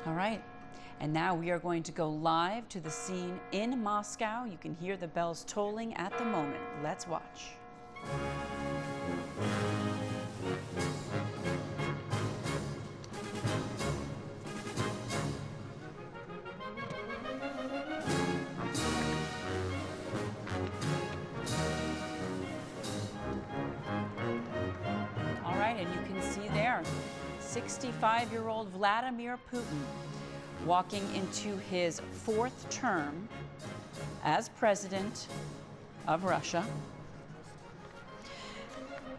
All right. And now we are going to go live to the scene in Moscow. You can hear the bells tolling at the moment. Let's watch. All right, and you can see there, 65-year-old Vladimir Putin walking into his fourth term as president of Russia.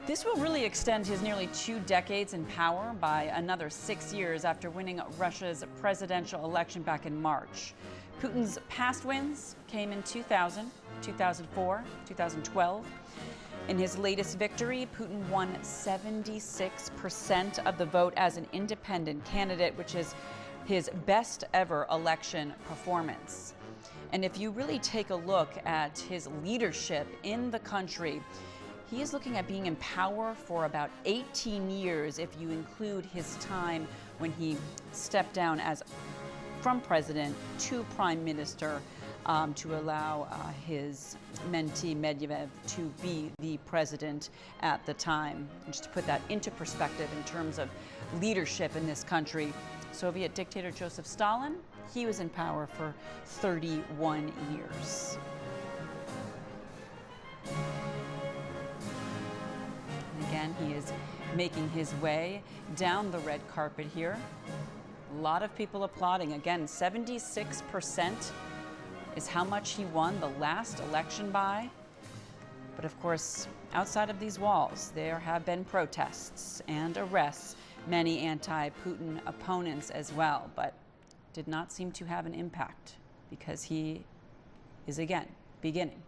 This will really extend his nearly 2 decades in power by another 6 years after winning Russia's presidential election back in March. Putin's past wins came in 2000, 2004, 2012. In his latest victory, Putin won 76% of the vote as an independent candidate, which is his best ever election performance. And if you really take a look at his leadership in the country, he is looking at being in power for about 18 years if you include his time when he stepped down from president to prime minister to allow his mentee Medvedev to be the president at the time. And just to put that into perspective in terms of leadership in this country, Soviet dictator Joseph Stalin, he was in power for 31 years. And again, he is making his way down the red carpet here. A lot of people applauding. Again, 76% is how much he won the last election by. But of course, outside of these walls, there have been protests and arrests, many anti-Putin opponents as well, but did not seem to have an impact because he is again beginning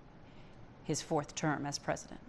his fourth term as president.